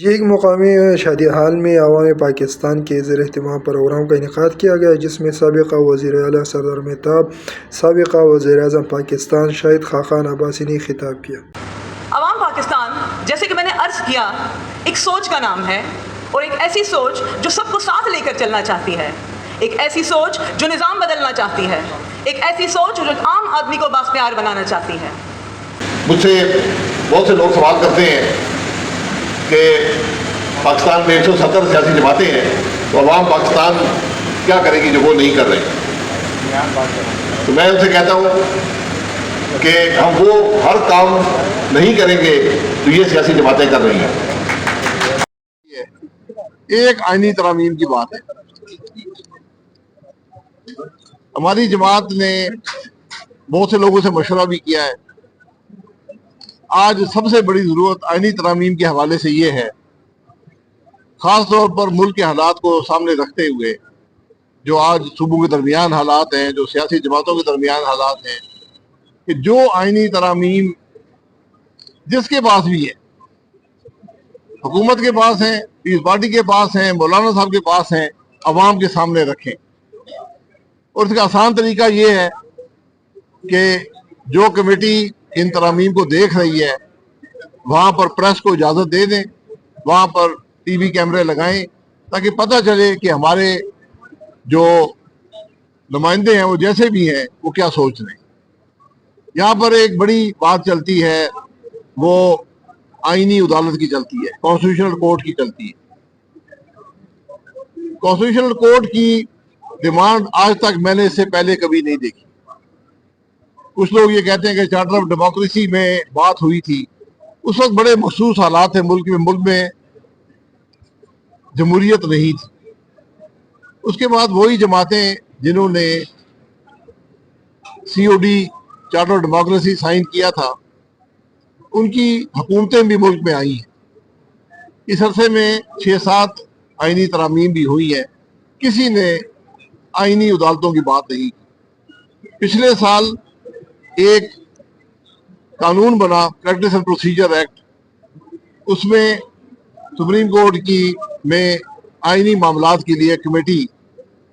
یہ ایک مقامی شادی حال میں عوام پاکستان کے زیر اہتمام پروگرام کا انعقاد کیا گیا، جس میں سابق وزیر اعلیٰ سردار مہتاب، سابق وزیر اعظم پاکستان شاہد خاقان عباسی نے خطاب کیا۔ عوام پاکستان، جیسے کہ میں نے عرض کیا، ایک سوچ کا نام ہے، اور ایک ایسی سوچ جو سب کو ساتھ لے کر چلنا چاہتی ہے، ایک ایسی سوچ جو نظام بدلنا چاہتی ہے، ایک ایسی سوچ جو عام آدمی کو بااختیار بنانا چاہتی ہے۔ مجھ سے بہت سے لوگ سوال کرتے ہیں کہ پاکستان میں 170 سیاسی جماعتیں ہیں، تو عوام پاکستان کیا کرے گی جو وہ نہیں کر رہے؟ تو میں ان سے کہتا ہوں کہ ہم وہ ہر کام نہیں کریں گے جو یہ سیاسی جماعتیں کر رہی ہیں۔ ایک آئینی ترامیم کی بات ہے۔ ہماری جماعت نے بہت سے لوگوں سے مشورہ بھی کیا ہے۔ آج سب سے بڑی ضرورت آئینی ترامیم کے حوالے سے یہ ہے، خاص طور پر ملک کے حالات کو سامنے رکھتے ہوئے، جو آج صوبوں کے درمیان حالات ہیں، جو سیاسی جماعتوں کے درمیان حالات ہیں، کہ جو آئینی ترامیم جس کے پاس بھی ہے، حکومت کے پاس ہیں، پیس پارٹی کے پاس ہیں، مولانا صاحب کے پاس ہیں، عوام کے سامنے رکھیں۔ اور اس کا آسان طریقہ یہ ہے کہ جو کمیٹی ان ترامیم کو دیکھ رہی ہے، وہاں پر پریس کو اجازت دے دیں، وہاں پر ٹی وی کیمرے لگائیں، تاکہ پتہ چلے کہ ہمارے جو نمائندے ہیں وہ جیسے بھی ہیں وہ کیا سوچ رہے ہیں۔ یہاں پر ایک بڑی بات چلتی ہے، وہ آئینی عدالت کی چلتی ہے، کانسٹیٹیوشنل کورٹ کی چلتی ہے۔ کانسٹیٹیوشنل کورٹ کی ڈیمانڈ آج تک میں نے اس سے پہلے کبھی نہیں دیکھی۔ کچھ لوگ یہ کہتے ہیں کہ چارٹر آف ڈیموکریسی میں بات ہوئی تھی، اس وقت بڑے مخصوص حالات تھے ملک میں جمہوریت نہیں تھی۔ اس کے بعد وہی جماعتیں جنہوں نے C O D charter of democracy sign کیا تھا، ان کی حکومتیں بھی ملک میں آئی ہیں۔ اس عرصے میں 6-7 آئینی ترامیم بھی ہوئی ہیں، کسی نے آئینی عدالتوں کی بات نہیں کی۔ پچھلے سال ایک قانون بنا، پریکٹس اینڈ پروسیجر ایکٹ، اس میں سپریم کورٹ میں آئینی معاملات کے لیے کمیٹی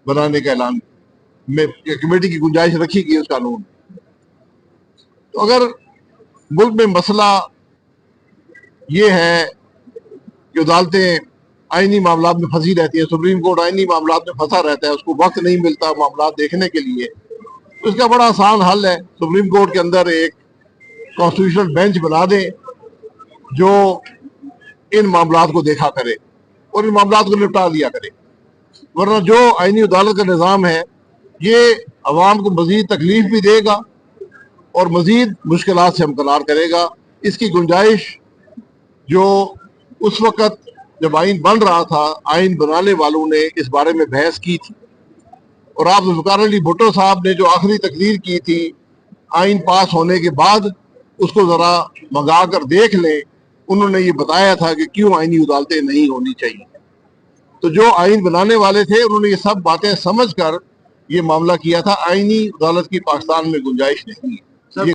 بنانے کا اعلان، کمیٹی کی گنجائش رکھی گئی اس قانون۔ تو اگر ملک میں مسئلہ یہ ہے کہ عدالتیں آئینی معاملات میں پھنسی رہتی ہیں، سپریم کورٹ آئینی معاملات میں پھنسا رہتا ہے، اس کو وقت نہیں ملتا معاملات دیکھنے کے لیے، تو اس کا بڑا آسان حل ہے، سپریم کورٹ کے اندر ایک کانسٹیٹیوشنل بینچ بنا دیں جو ان معاملات کو دیکھا کرے اور ان معاملات کو نپٹا لیا کرے۔ ورنہ جو آئینی عدالت کا نظام ہے، یہ عوام کو مزید تکلیف بھی دے گا اور مزید مشکلات سے ہمکنار کرے گا۔ اس کی گنجائش جو اس وقت جب آئین بن رہا تھا، آئین بنانے والوں نے اس بارے میں بحث کی تھی، اور آپ ذوالفقار علی بھٹو صاحب نے جو آخری تقریر کی تھی آئین پاس ہونے کے بعد، اس کو ذرا منگا کر دیکھ لیں۔ انہوں نے یہ بتایا تھا کہ کیوں آئینی عدالتیں نہیں ہونی چاہیے۔ تو جو آئین بنانے والے تھے، انہوں نے یہ سب باتیں سمجھ کر یہ معاملہ کیا تھا۔ آئینی عدالت کی پاکستان میں گنجائش نہیں ہے۔